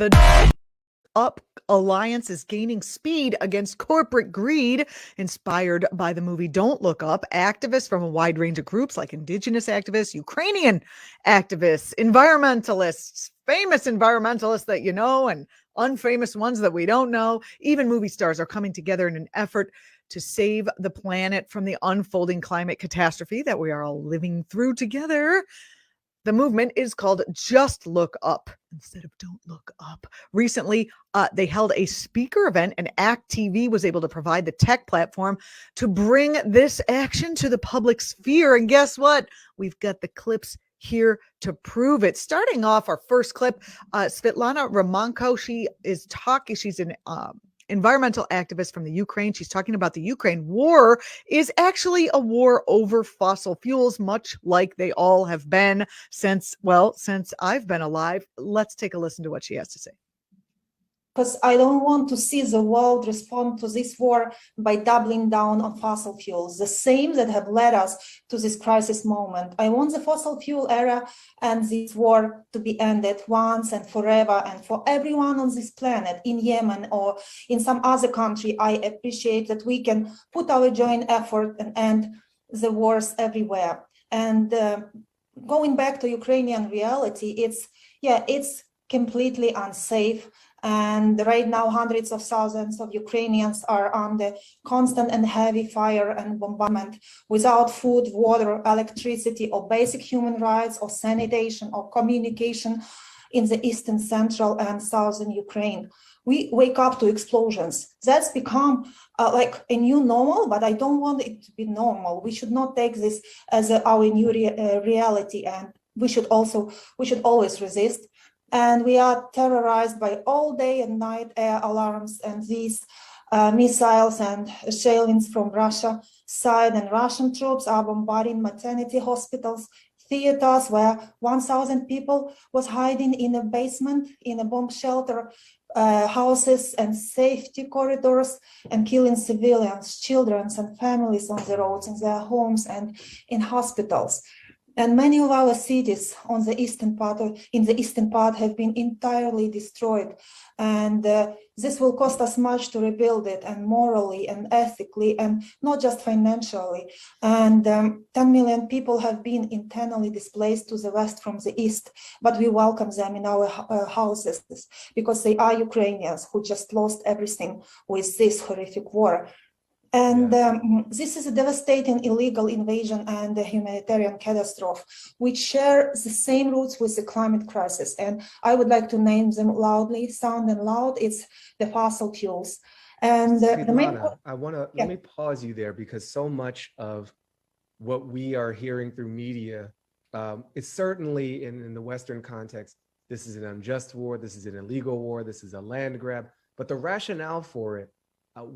The Up Alliance is gaining speed against corporate greed. Inspired by the movie Don't Look Up, activists from a wide range of groups like indigenous activists, Ukrainian activists, environmentalists, famous environmentalists that you know, and unfamous ones that we don't know, even movie stars are coming together in an effort to save the planet from the unfolding climate catastrophe that we are all living through together. The movement is called Just Look Up instead of Don't Look Up. Recently, they held a speaker event, and act.tv was able to provide the tech platform to bring this action to the public sphere. And guess what? We've got the clips here to prove it. Starting off our first clip, Svetlana Romanko, she's an environmental activist from the Ukraine. She's talking about the Ukraine war is actually a war over fossil fuels, much like they all have been since I've been alive. Let's take a listen to what she has to say. Because I don't want to see the world respond to this war by doubling down on fossil fuels, the same that have led us to this crisis moment. I want the fossil fuel era and this war to be ended once and forever, and for everyone on this planet, in Yemen or in some other country. I appreciate that we can put our joint effort and end the wars everywhere. And going back to Ukrainian reality, it's completely unsafe. And right now, hundreds of thousands of Ukrainians are under constant and heavy fire and bombardment without food, water, electricity, or basic human rights, or sanitation, or communication in the eastern, central, and southern Ukraine. We wake up to explosions. That's become like a new normal, but I don't want it to be normal. We should not take this as our new reality, and we should always resist. And we are terrorized by all day and night air alarms and these missiles and shellings from Russia side, and Russian troops are bombarding maternity hospitals, theaters where 1,000 people was hiding in a basement, in a bomb shelter, houses and safety corridors, and killing civilians, children and families on the roads, in their homes and in hospitals. And many of our cities in the eastern part have been entirely destroyed. And this will cost us much to rebuild it, and morally and ethically, and not just financially. And 10 million people have been internally displaced to the west from the east, but we welcome them in our houses because they are Ukrainians who just lost everything with this horrific war. And this is a devastating illegal invasion and a humanitarian catastrophe, which share the same roots with the climate crisis. And I would like to name them loudly, sound and loud. It's the fossil fuels. And let me pause you there, because so much of what we are hearing through media is certainly in the Western context. This is an unjust war. This is an illegal war. This is a land grab. But the rationale for it,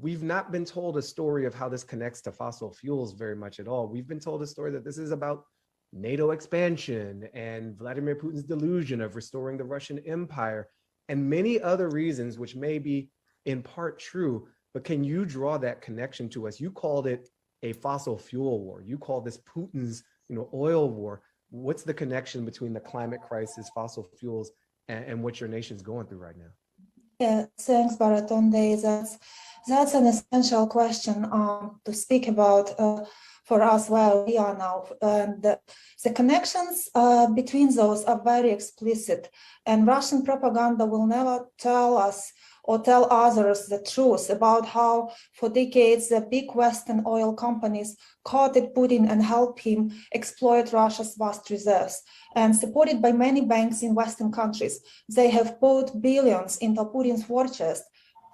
we've not been told a story of how this connects to fossil fuels very much at all. We've been told a story that this is about NATO expansion and Vladimir Putin's delusion of restoring the Russian Empire and many other reasons, which may be in part true. But can you draw that connection to us? You called it a fossil fuel war. You call this Putin's oil war. What's the connection between the climate crisis, fossil fuels, and what your nation's going through right now? Yeah, thanks, Baratonde. That's an essential question to speak about for us where we are now. And the connections between those are very explicit, and Russian propaganda will never tell us or tell others the truth about how for decades the big Western oil companies courted Putin and helped him exploit Russia's vast reserves. And supported by many banks in Western countries, they have poured billions into Putin's war chest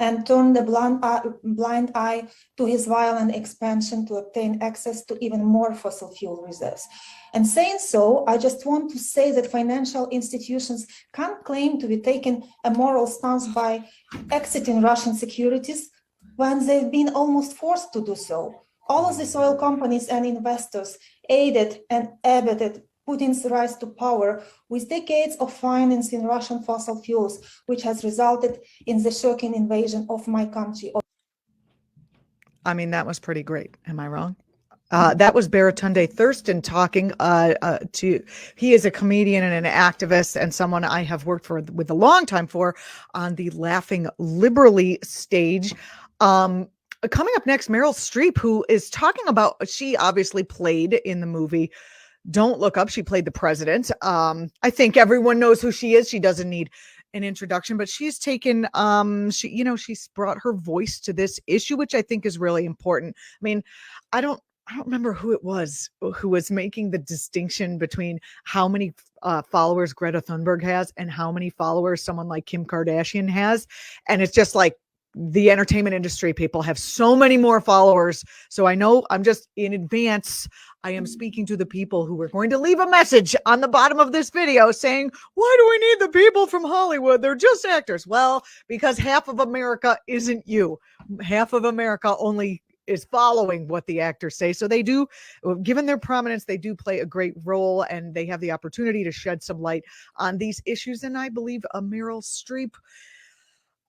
and turned a blind eye to his violent expansion to obtain access to even more fossil fuel reserves. And saying so, I just want to say that financial institutions can't claim to be taking a moral stance by exiting Russian securities when they've been almost forced to do so. All of these oil companies and investors aided and abetted Putin's rise to power with decades of financing Russian fossil fuels, which has resulted in the shocking invasion of my country. I mean, that was pretty great. Am I wrong? That was Baratunde Thurston talking he is a comedian and an activist and someone I have worked with a long time on the Laughing Liberally stage. Coming up next, Meryl Streep, who is talking about, she obviously played in the movie Don't Look Up. She played the president. I think everyone knows who she is. She doesn't need an introduction, but she's taken, she's brought her voice to this issue, which I think is really important. I mean, I don't remember who it was who was making the distinction between how many followers Greta Thunberg has and how many followers someone like Kim Kardashian has. And it's just like, the entertainment industry people have so many more followers. So I know I'm just in advance. I am speaking to the people who are going to leave a message on the bottom of this video saying, why do we need the people from Hollywood? They're just actors. Well, because half of America isn't you. Half of America only is following what the actors say. So they do, given their prominence, they do play a great role and they have the opportunity to shed some light on these issues. And I believe Meryl Streep,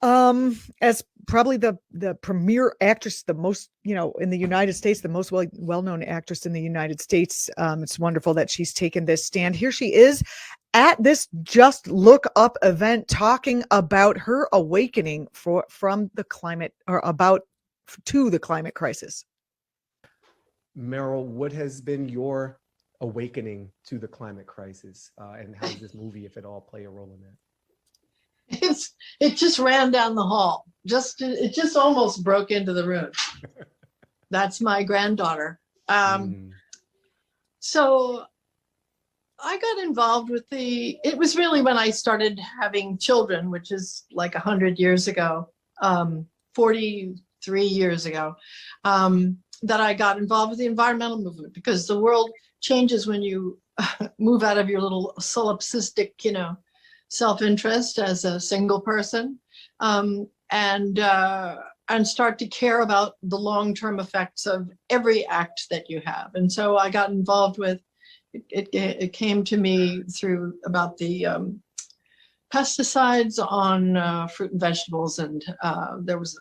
as probably the premier actress, the most, in the United States, the most well-known actress in the United States. It's wonderful that she's taken this stand. Here she is at this Just Look Up event talking about her awakening from the climate, or to the climate crisis. Meryl, what has been your awakening to the climate crisis, and how does this movie, if at all, play a role in that? It just ran down the hall. It just almost broke into the room. That's my granddaughter. So I got involved with it was really when I started having children, which is like 100 years ago, 43 years ago, that I got involved with the environmental movement, because the world changes when you move out of your little solipsistic, self-interest as a single person, and start to care about the long-term effects of every act that you have. And so I got involved with it came to me through about the pesticides on fruit and vegetables, and there was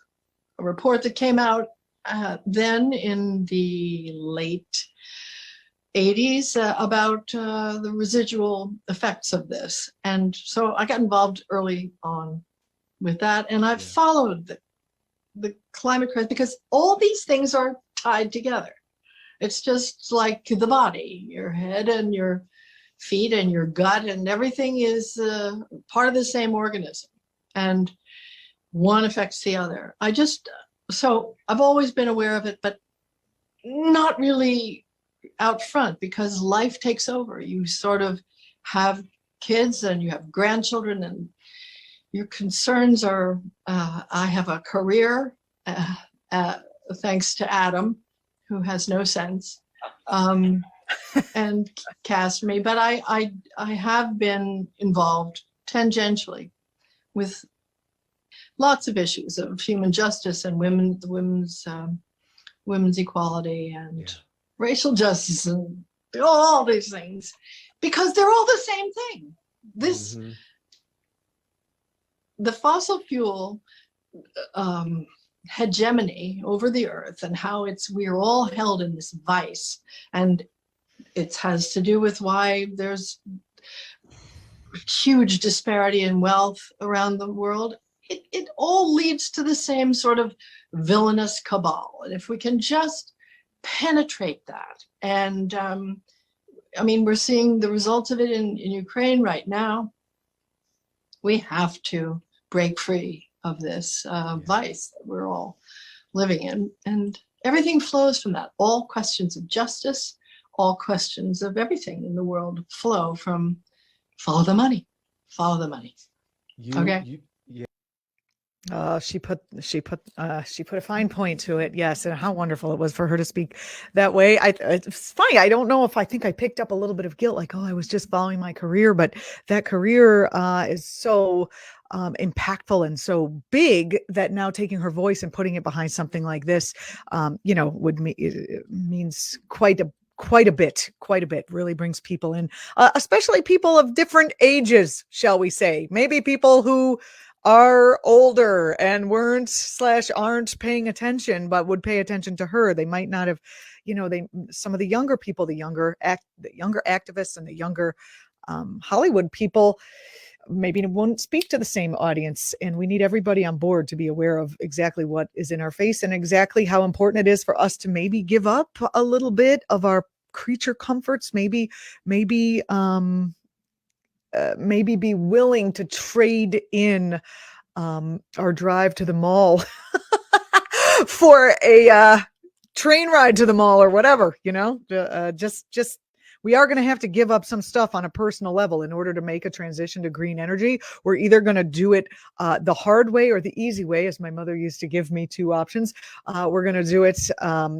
a report that came out then in the late 80s about the residual effects of this. And so I got involved early on with that. And I've followed the climate crisis, because all these things are tied together. It's just like the body, your head and your feet and your gut, and everything is part of the same organism. And one affects the other. So I've always been aware of it, but not really out front, because life takes over. You sort of have kids and you have grandchildren, and your concerns are, I have a career, thanks to Adam, who has no sense, and cast me, but I have been involved tangentially with lots of issues of human justice and women's equality and racial justice and all these things, because they're all the same thing. The fossil fuel hegemony over the earth, and how we're all held in this vice, and it has to do with why there's huge disparity in wealth around the world. It all leads to the same sort of villainous cabal. And if we can just penetrate that, and we're seeing the results of it in Ukraine right now. We have to break free of this vice that we're all living in, and everything flows from that. All questions of justice, all questions of everything in the world flow from follow the money. She put a fine point to it. Yes. And how wonderful it was for her to speak that way. It's funny. I don't know if I think I picked up a little bit of guilt, like, I was just following my career, but that career is so impactful and so big that now taking her voice and putting it behind something like this, means quite a bit, really brings people in, especially people of different ages, shall we say, maybe people who are older and aren't paying attention, but would pay attention to her. They might not have, some of the younger people, the younger activists and the younger Hollywood people maybe won't speak to the same audience. And we need everybody on board to be aware of exactly what is in our face and exactly how important it is for us to maybe give up a little bit of our creature comforts, maybe be willing to trade in our drive to the mall for a train ride to the mall or whatever, just we are going to have to give up some stuff on a personal level in order to make a transition to green energy. We're either going to do it the hard way or the easy way, as my mother used to give me two options. We're going to do it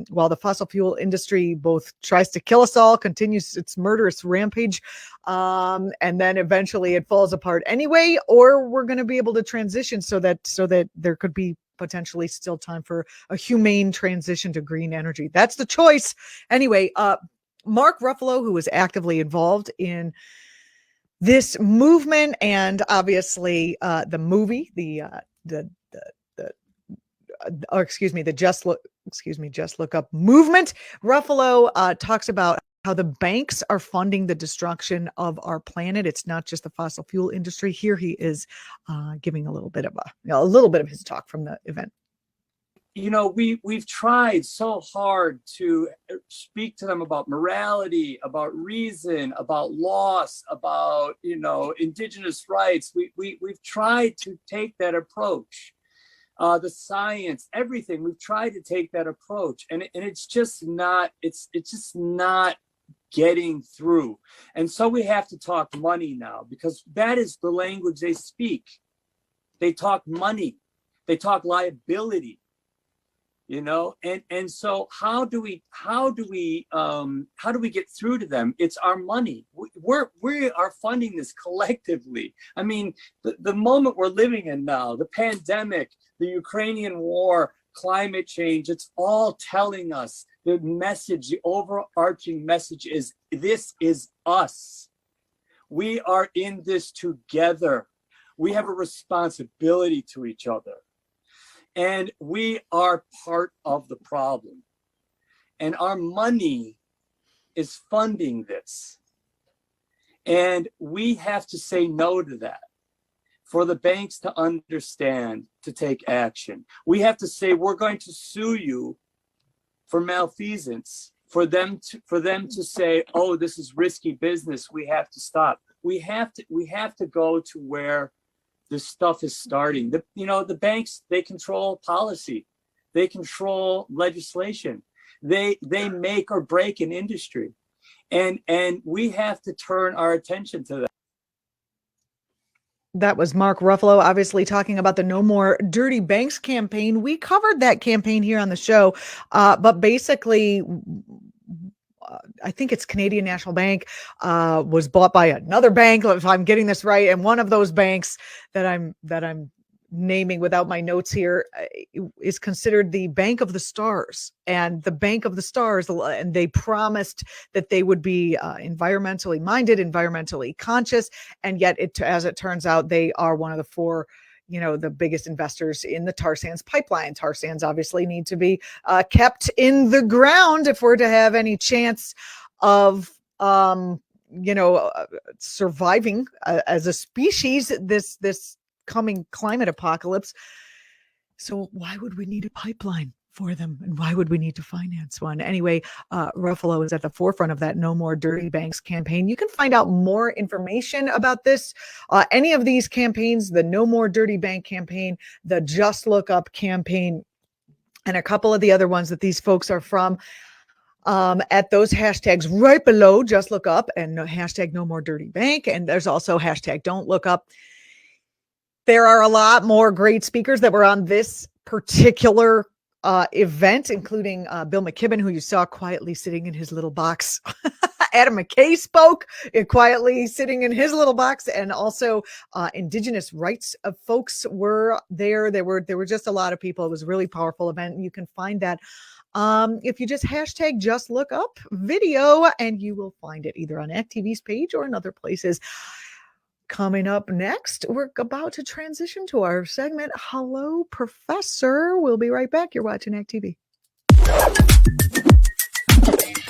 while the fossil fuel industry both tries to kill us all, continues its murderous rampage, and then eventually it falls apart anyway, or we're going to be able to transition so that there could be potentially still time for a humane transition to green energy. That's the choice. Anyway, Mark Ruffalo, who was actively involved in this movement and obviously the movie, the Just Look Up movement. Ruffalo talks about how the banks are funding the destruction of our planet. It's not just the fossil fuel industry. Here he is giving a little bit of his talk from the event. We've tried so hard to speak to them about morality, about reason, about loss, about, indigenous rights. We've tried to take that approach. The science, everything, we've tried to take that approach, and it's just not getting through. And so we have to talk money now, because that is the language they speak. They talk money, they talk liability. And so how do we get through to them? It's our money. We are funding this collectively. I mean, the moment we're living in now, the pandemic, the Ukrainian war, climate change, it's all telling us the message, the overarching message is, this is us. We are in this together. We have a responsibility to each other. And we are part of the problem. And our money is funding this. And we have to say no to that for the banks to understand, to take action. We have to say, we're going to sue you for malfeasance, for them to say, oh, this is risky business, we have to stop. We have to go to where this stuff is starting. The banks, they control policy, they control legislation, they make or break an industry, and we have to turn our attention to that. That was Mark Ruffalo, obviously talking about the No More Dirty Banks campaign. We covered that campaign here on the show, but basically, I think it's Canadian National Bank was bought by another bank, if I'm getting this right. And one of those banks that I'm naming without my notes here is considered the Bank of the Stars. And the Bank of the Stars, and they promised that they would be environmentally minded, environmentally conscious. And yet, as it turns out, they are one of the four, the biggest investors in the tar sands pipeline. Tar sands obviously need to be kept in the ground if we're to have any chance of, surviving as a species, this coming climate apocalypse. So why would we need a pipeline for them? And why would we need to finance one? Anyway, Ruffalo is at the forefront of that No More Dirty Banks campaign. You can find out more information about this, any of these campaigns, the No More Dirty Bank campaign, the Just Look Up campaign, and a couple of the other ones that these folks are from, at those hashtags right below Just Look Up and hashtag No More Dirty Bank. And there's also hashtag Don't Look Up. There are a lot more great speakers that were on this particular event, including Bill McKibben, who you saw quietly sitting in his little box. Adam McKay spoke quietly sitting in his little box, and also indigenous rights folks were there. There were just a lot of people. It was a really powerful event. You can find that if you just hashtag Just Look Up video, and you will find it either on ActTV's page or in other places. Coming up next, we're about to transition to our segment, Hello, Professor. We'll be right back. You're watching Act TV.